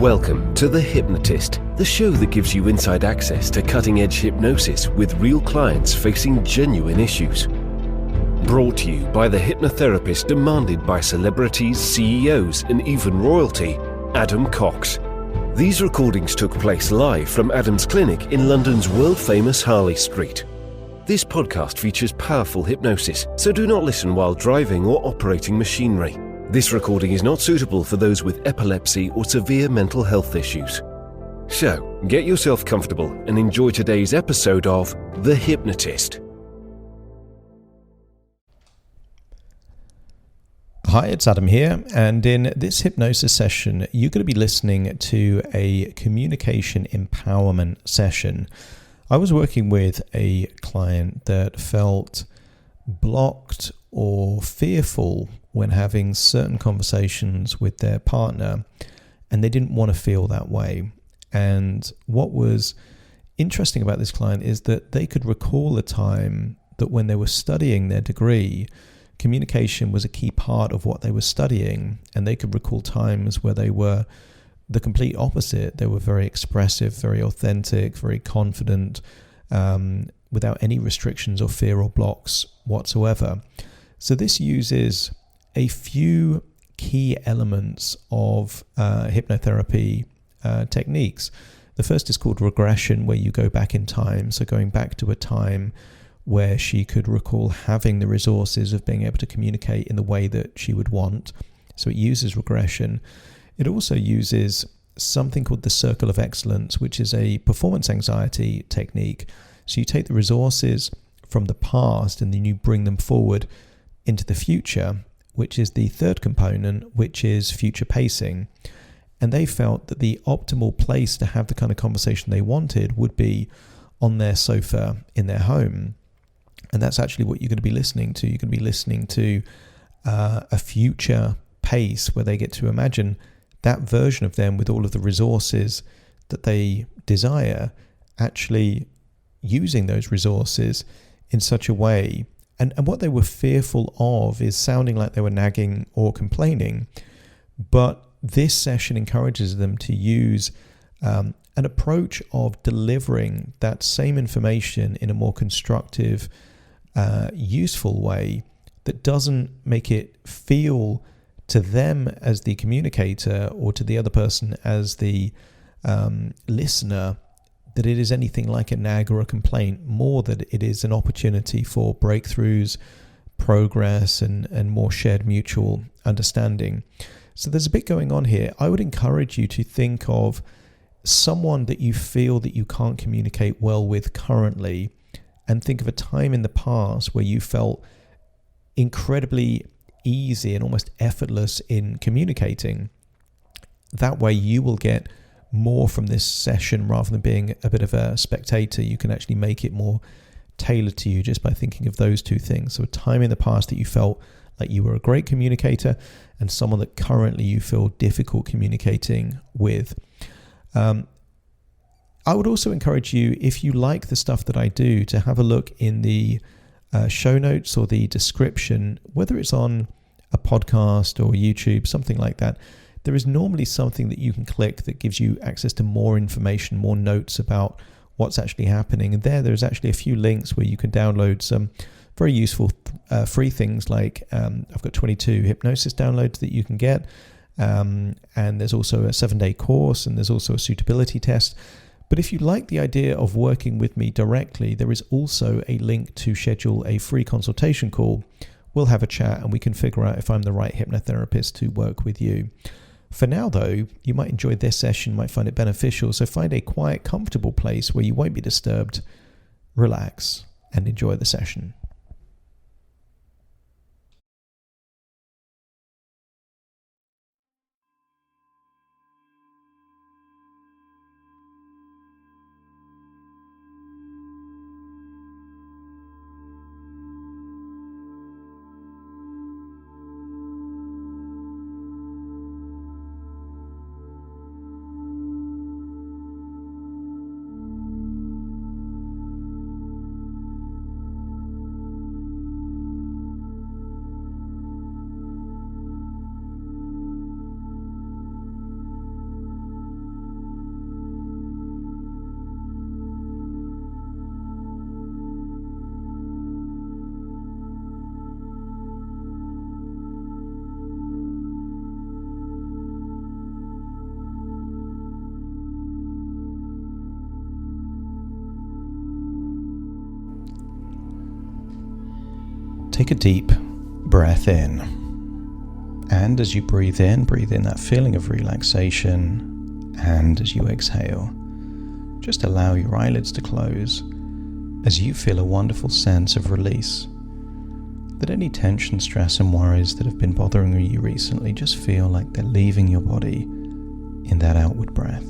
Welcome to The Hypnotist, the show that gives you inside access to cutting-edge hypnosis with real clients facing genuine issues. Brought to you by the hypnotherapist demanded by celebrities, CEOs, and even royalty, Adam Cox. These recordings took place live from Adam's clinic in London's world-famous Harley Street. This podcast features powerful hypnosis, so do not listen while driving or operating machinery. This recording is not suitable for those with epilepsy or severe mental health issues. So, get yourself comfortable and enjoy today's episode of The Hypnotist. Hi, it's Adam here, and in this hypnosis session, you're going to be listening to a communication empowerment session. I was working with a client that felt blocked or fearful when having certain conversations with their partner, and they didn't want to feel that way. And what was interesting about this client is that they could recall a time that when they were studying their degree, communication was a key part of what they were studying, and they could recall times where they were the complete opposite. They were very expressive, very authentic, very confident, without any restrictions or fear or blocks whatsoever. So this uses a few key elements of hypnotherapy techniques. The first is called regression, where you go back in time. So going back to a time where she could recall having the resources of being able to communicate in the way that she would want. So it uses regression. It also uses something called the circle of excellence, which is a performance anxiety technique. So you take the resources from the past and then you bring them forward into the future, which is the third component, which is future pacing. And they felt that the optimal place to have the kind of conversation they wanted would be on their sofa in their home. And that's actually what you're going to be listening to. You're going to be listening to a future pace where they get to imagine that version of them with all of the resources that they desire, actually using those resources in such a way. And what they were fearful of is sounding like they were nagging or complaining. But this session encourages them to use an approach of delivering that same information in a more constructive, useful way that doesn't make it feel to them as the communicator or to the other person as the listener that it is anything like a nag or a complaint, more that it is an opportunity for breakthroughs, progress, and more shared mutual understanding. So there's a bit going on here. I would encourage you to think of someone that you feel that you can't communicate well with currently, and think of a time in the past where you felt incredibly easy and almost effortless in communicating. That way you will get more from this session rather than being a bit of a spectator. You can actually make it more tailored to you just by thinking of those two things. So a time in the past that you felt like you were a great communicator, and someone that currently you feel difficult communicating with. I would also encourage you, if you like the stuff that I do, to have a look in the show notes or the description, whether it's on a podcast or YouTube, something like that. There is normally something that you can click that gives you access to more information, more notes about what's actually happening. And there's actually a few links where you can download some very useful free things like I've got 22 hypnosis downloads that you can get. And there's also a 7-day course, and there's also a suitability test. But if you like the idea of working with me directly, there is also a link to schedule a free consultation call. We'll have a chat and we can figure out if I'm the right hypnotherapist to work with you. For now, though, you might enjoy this session, might find it beneficial, so find a quiet, comfortable place where you won't be disturbed, relax, and enjoy the session. Take a deep breath in. And as you breathe in that feeling of relaxation. And as you exhale, just allow your eyelids to close as you feel a wonderful sense of release. That any tension, stress and worries that have been bothering you recently just feel like they're leaving your body in that outward breath.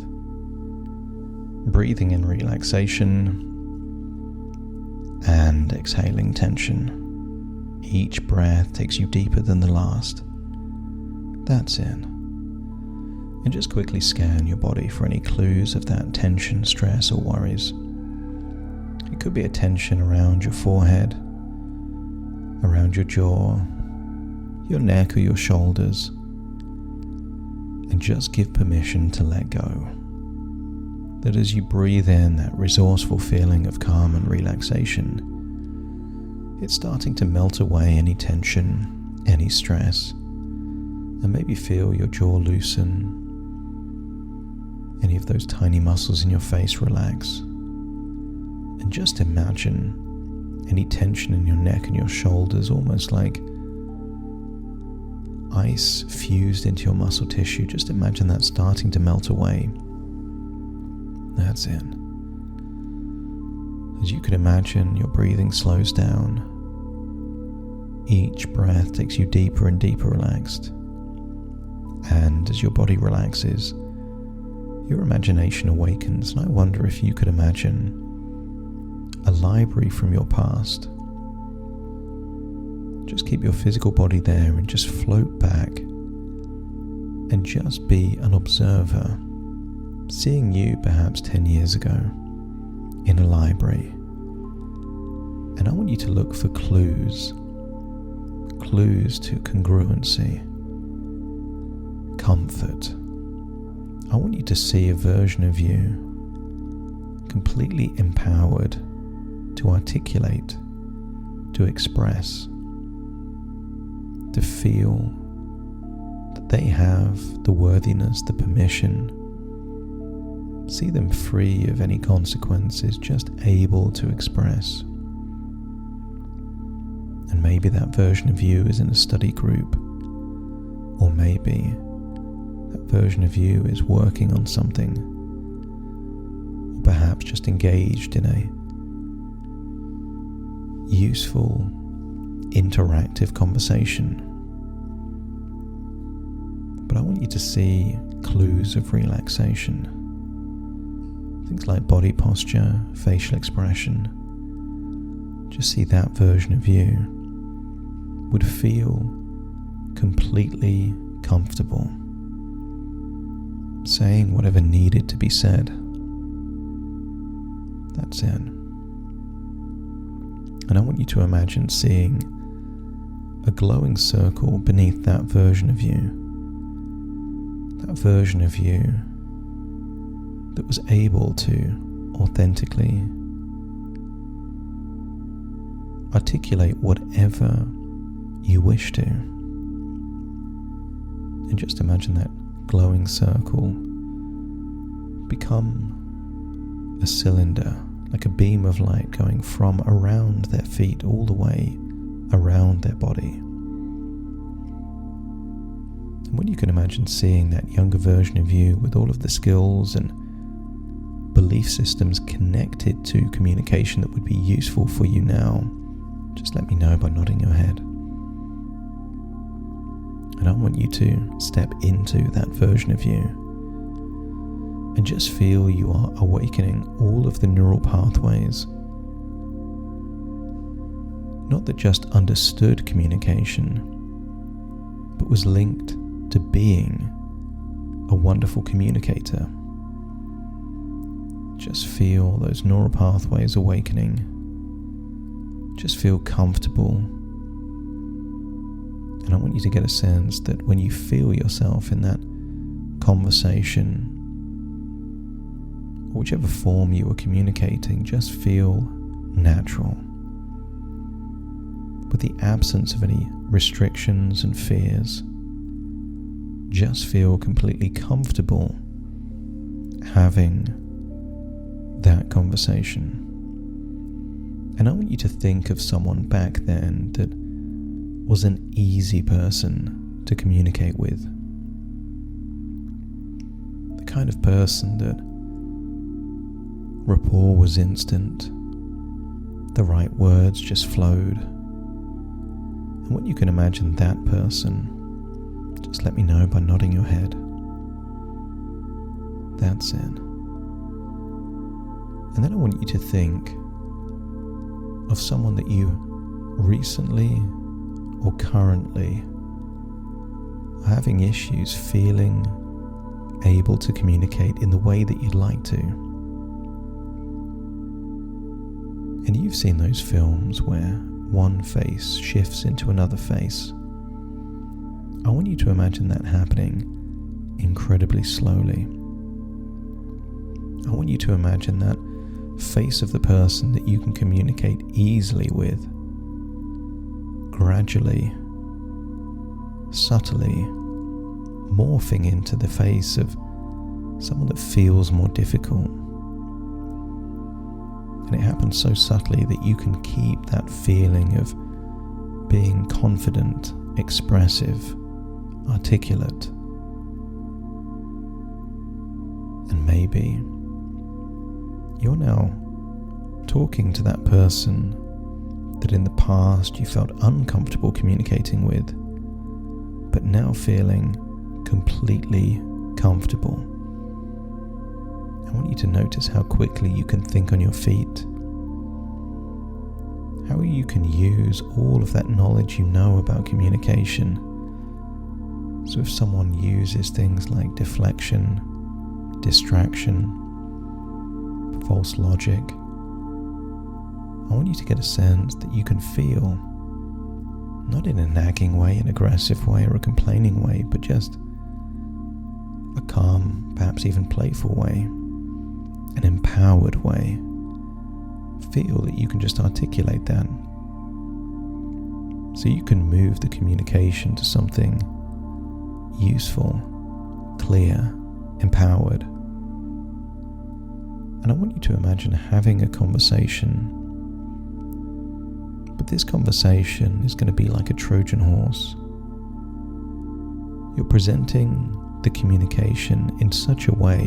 Breathing in relaxation and exhaling tension. Each breath takes you deeper than the last. That's it. And just quickly scan your body for any clues of that tension, stress or worries. It could be a tension around your forehead, around your jaw, your neck or your shoulders. And just give permission to let go. That as you breathe in that resourceful feeling of calm and relaxation, it's starting to melt away any tension, any stress, and maybe feel your jaw loosen, any of those tiny muscles in your face relax, and just imagine any tension in your neck and your shoulders almost like ice fused into your muscle tissue. Just imagine that starting to melt away. That's it. As you can imagine, your breathing slows down. Each breath takes you deeper and deeper relaxed. And as your body relaxes, your imagination awakens. And I wonder if you could imagine a library from your past. Just keep your physical body there and just float back and just be an observer, seeing you perhaps 10 years ago in a library. And I want you to look for clues to congruency, comfort. I want you to see a version of you completely empowered to articulate, to express, to feel that they have the worthiness, the permission. See them free of any consequences, just able to express. And maybe that version of you is in a study group, or maybe that version of you is working on something, or perhaps just engaged in a useful, interactive conversation. But I want you to see clues of relaxation. Things like body posture, facial expression. Just see that version of you would feel completely comfortable, saying whatever needed to be said. That's it. And I want you to imagine seeing a glowing circle beneath that version of you. That version of you that was able to authentically articulate whatever you wish to. And just imagine that glowing circle become a cylinder, like a beam of light going from around their feet all the way around their body. And when you can imagine seeing that younger version of you with all of the skills and belief systems connected to communication that would be useful for you now, just let me know by nodding your head. And I want you to step into that version of you and just feel you are awakening all of the neural pathways, not that just understood communication, but was linked to being a wonderful communicator. Just feel those neural pathways awakening. Just feel comfortable. And I want you to get a sense that when you feel yourself in that conversation, or whichever form you are communicating, just feel natural, with the absence of any restrictions and fears. Just feel completely comfortable having that conversation. And I want you to think of someone back then that was an easy person to communicate with. The kind of person that rapport was instant, the right words just flowed. And when you can imagine that person, just let me know by nodding your head. That's it. And then I want you to think of someone that you recently or currently are having issues feeling able to communicate in the way that you'd like to. And you've seen those films where one face shifts into another face. I want you to imagine that happening incredibly slowly. I want you to imagine that face of the person that you can communicate easily with, gradually, subtly morphing into the face of someone that feels more difficult. And it happens so subtly that you can keep that feeling of being confident, expressive, articulate. And maybe you're now talking to that person that in the past you felt uncomfortable communicating with, but now feeling completely comfortable. I want you to notice how quickly you can think on your feet, how you can use all of that knowledge you know about communication. So if someone uses things like deflection, distraction, false logic, I want you to get a sense that you can feel, not in a nagging way, an aggressive way, or a complaining way, but just a calm, perhaps even playful way, an empowered way. Feel that you can just articulate that. So you can move the communication to something useful, clear, empowered. And I want you to imagine having a conversation. But this conversation is going to be like a Trojan horse. You're presenting the communication in such a way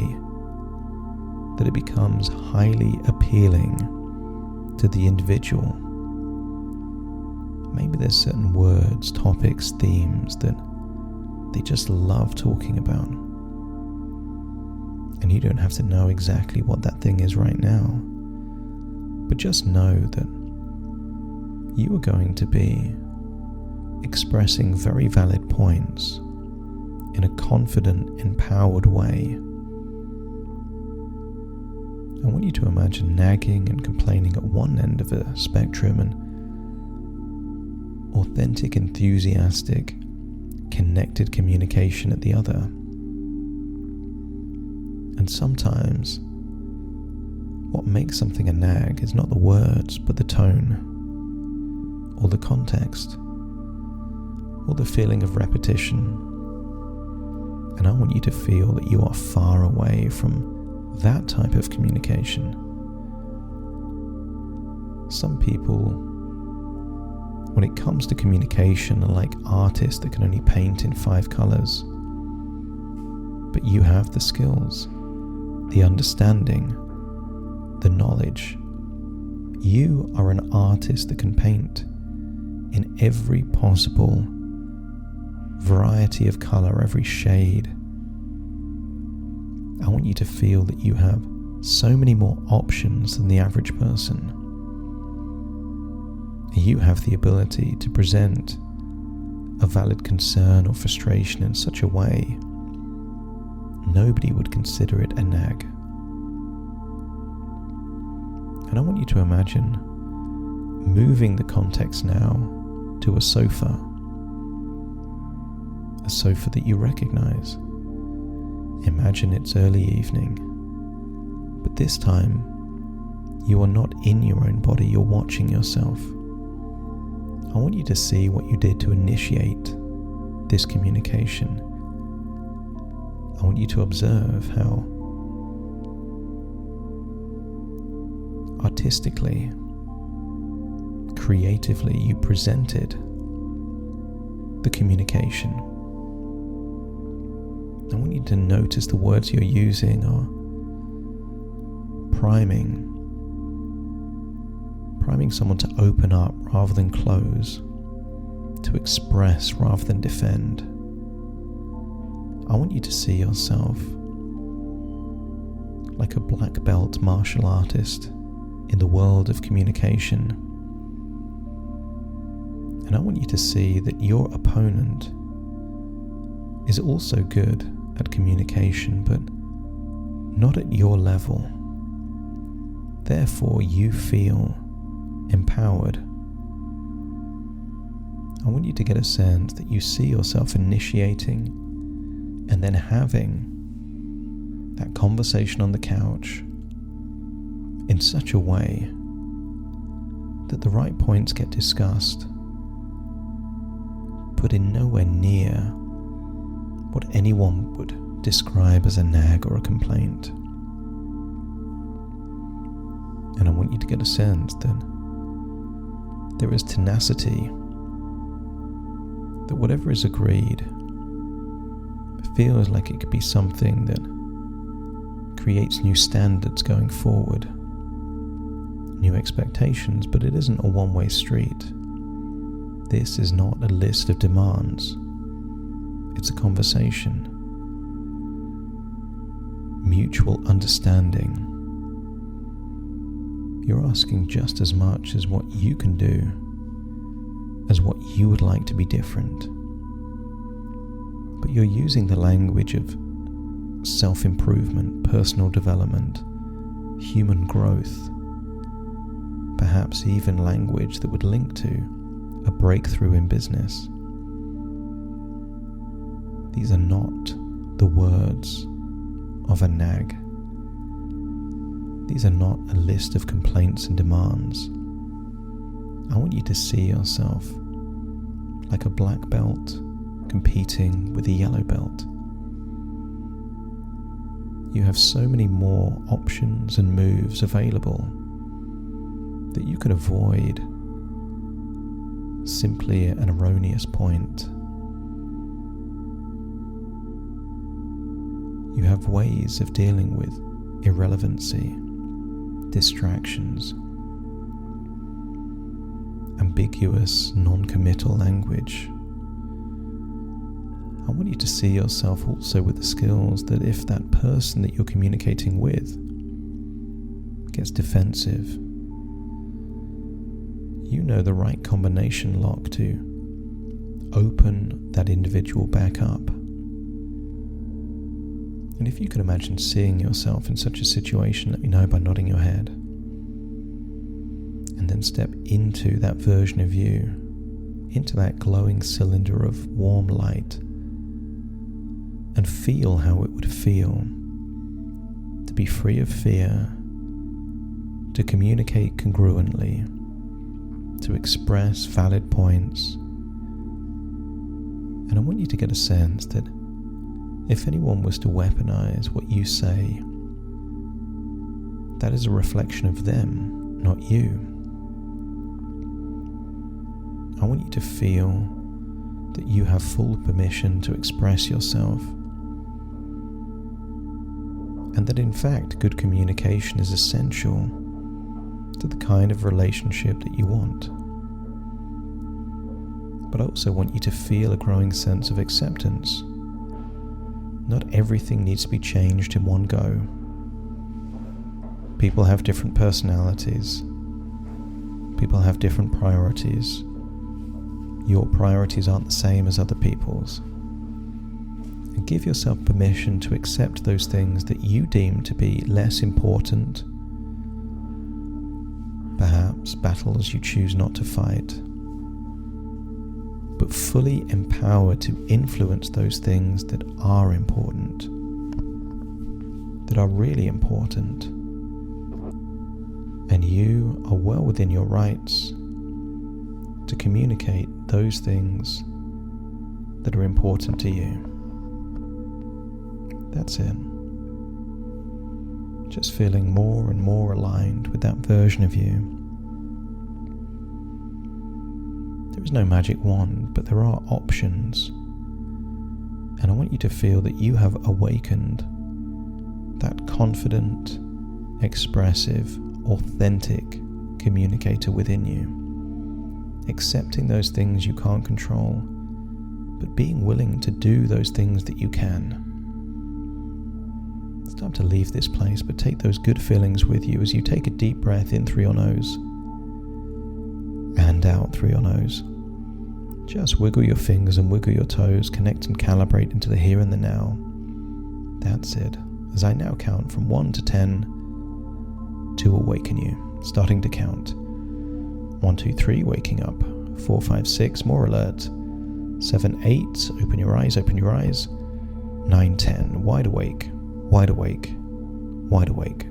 that it becomes highly appealing to the individual. Maybe there's certain words, topics, themes that they just love talking about. And you don't have to know exactly what that thing is right now, but just know that you are going to be expressing very valid points in a confident, empowered way. I want you to imagine nagging and complaining at one end of a spectrum and authentic, enthusiastic, connected communication at the other. And sometimes what makes something a nag is not the words, but the tone, or the context, or the feeling of repetition. And I want you to feel that you are far away from that type of communication. Some people, when it comes to communication, are like artists that can only paint in 5 colors. But you have the skills, the understanding, the knowledge. You are an artist that can paint in every possible variety of color, every shade. I want you to feel that you have so many more options than the average person. You have the ability to present a valid concern or frustration in such a way nobody would consider it a nag. And I want you to imagine moving the context now to a sofa that you recognize. Imagine it's early evening, but this time you are not in your own body, you're watching yourself. I want you to see what you did to initiate this communication. I want you to observe how artistically, creatively you presented the communication. I want you to notice the words you're using are priming someone to open up rather than close, to express rather than defend. I want you to see yourself like a black belt martial artist in the world of communication. And I want you to see that your opponent is also good at communication, but not at your level. Therefore, you feel empowered. I want you to get a sense that you see yourself initiating and then having that conversation on the couch in such a way that the right points get discussed, but in nowhere near what anyone would describe as a nag or a complaint. And I want you to get a sense that there is tenacity, that whatever is agreed feels like it could be something that creates new standards going forward, new expectations, but it isn't a one-way street. This is not a list of demands. It's a conversation. Mutual understanding. You're asking just as much as what you can do as what you would like to be different. But you're using the language of self-improvement, personal development, human growth, perhaps even language that would link to a breakthrough in business. These are not the words of a nag. These are not a list of complaints and demands. I want you to see yourself like a black belt competing with a yellow belt. You have so many more options and moves available that you can avoid simply an erroneous point. You have ways of dealing with irrelevancy, distractions, ambiguous, non-committal language. I want you to see yourself also with the skills that if that person that you're communicating with gets defensive, you know the right combination lock to open that individual back up. And if you can imagine seeing yourself in such a situation, let me know by nodding your head. And then step into that version of you, into that glowing cylinder of warm light, and feel how it would feel to be free of fear, to communicate congruently, to express valid points. And I want you to get a sense that if anyone was to weaponize what you say, that is a reflection of them, not you. I want you to feel that you have full permission to express yourself, and that in fact good communication is essential to the kind of relationship that you want. But I also want you to feel a growing sense of acceptance. Not everything needs to be changed in one go. People have different personalities. People have different priorities. Your priorities aren't the same as other people's. And give yourself permission to accept those things that you deem to be less important. Perhaps battles you choose not to fight. But fully empowered to influence those things that are important, that are really important. And you are well within your rights to communicate those things that are important to you. That's it. Just feeling more and more aligned with that version of you. There is no magic wand, but there are options. And I want you to feel that you have awakened that confident, expressive, authentic communicator within you. Accepting those things you can't control, but being willing to do those things that you can. It's time to leave this place, but take those good feelings with you as you take a deep breath in through your nose and out through your nose. Just wiggle your fingers and wiggle your toes, connect and calibrate into the here and the now. That's it. As I now count from 1 to 10 to awaken you. Starting to count. 1, 2, 3, waking up. 4, 5, 6, more alert. 7, 8, open your eyes, open your eyes. 9, 10, wide awake, wide awake, wide awake.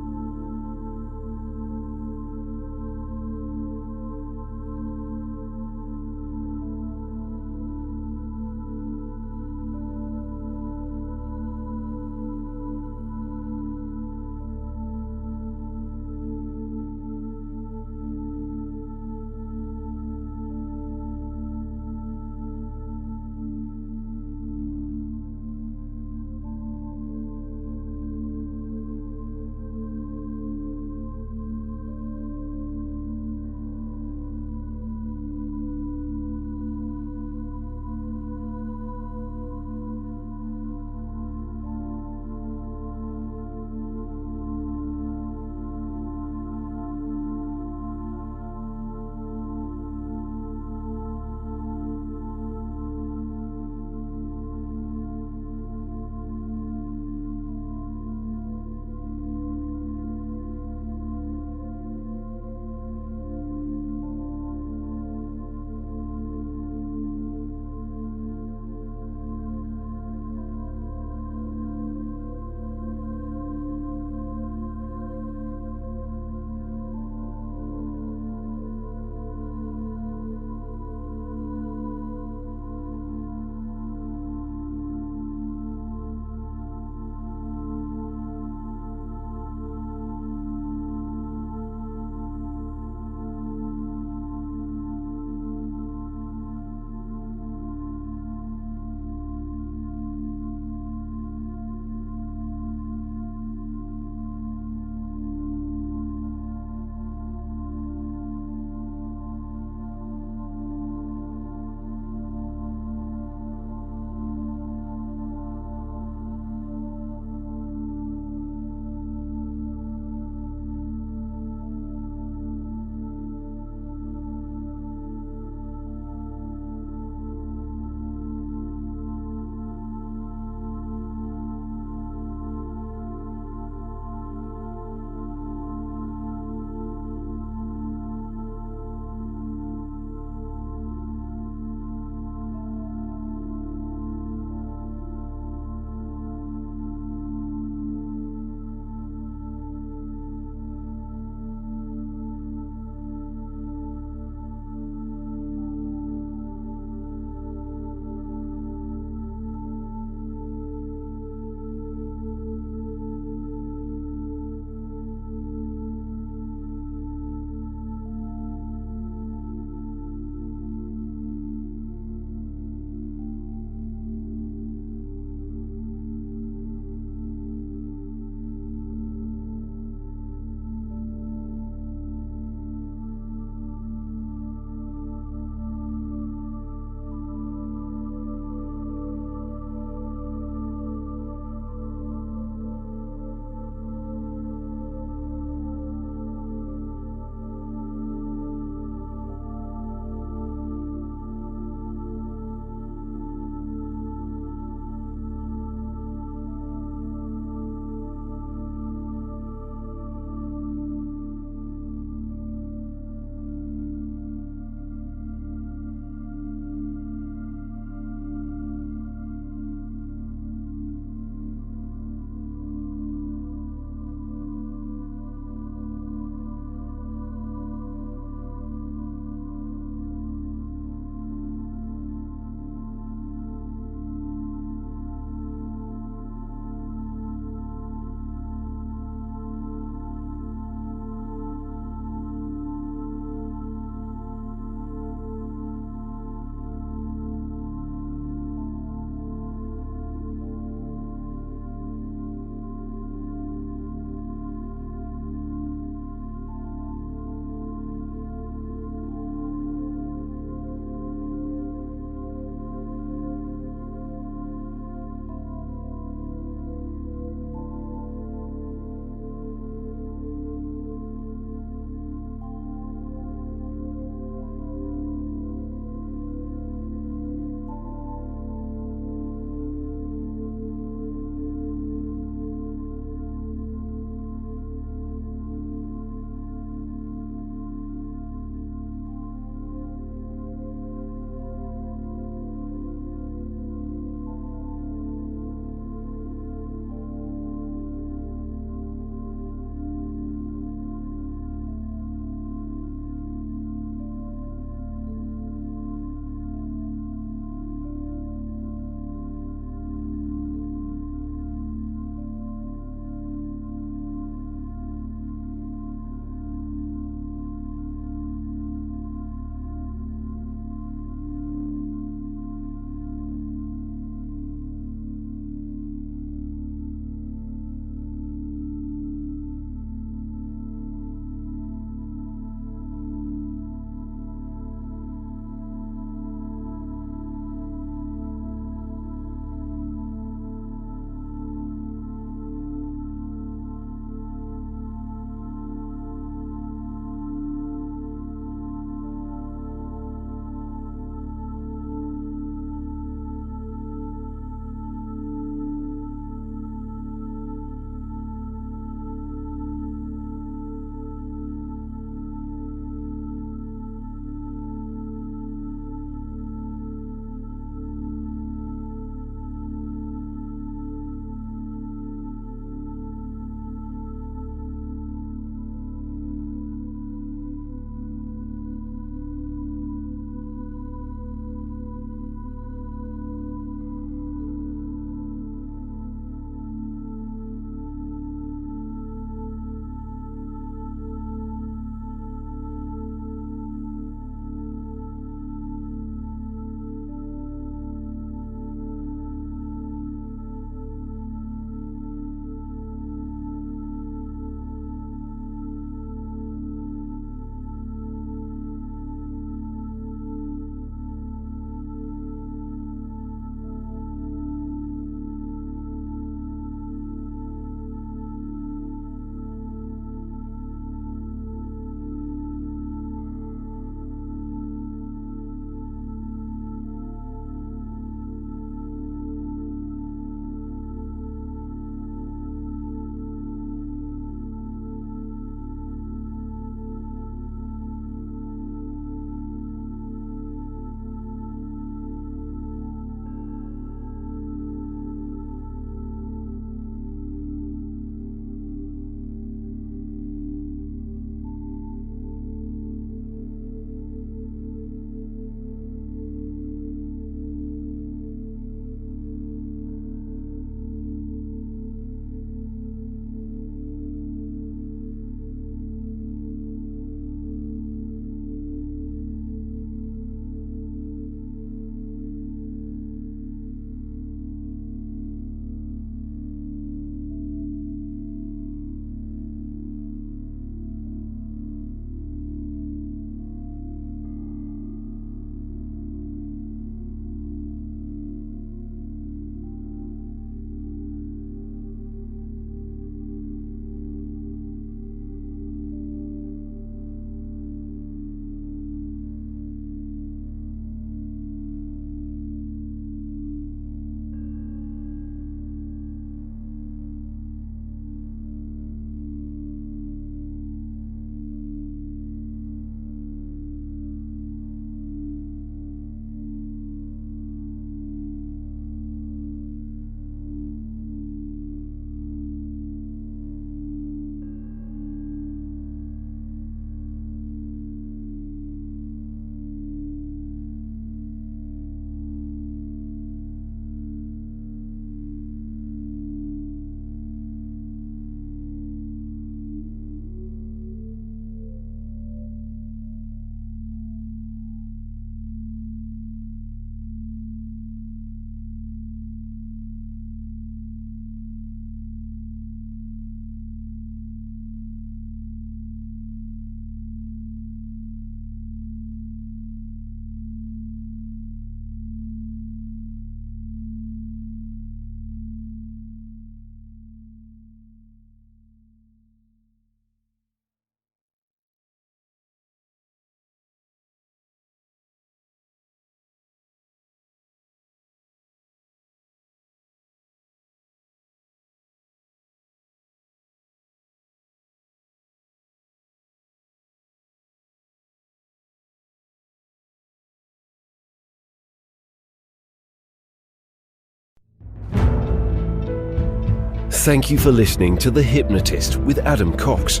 Thank you for listening to The Hypnotist with Adam Cox,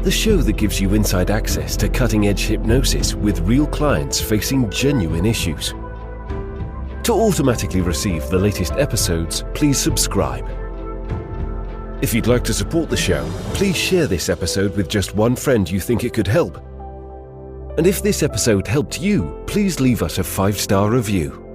the show that gives you inside access to cutting-edge hypnosis with real clients facing genuine issues. To automatically receive the latest episodes, please subscribe. If you'd like to support the show, please share this episode with just one friend you think it could help. And if this episode helped you, please leave us a 5-star review.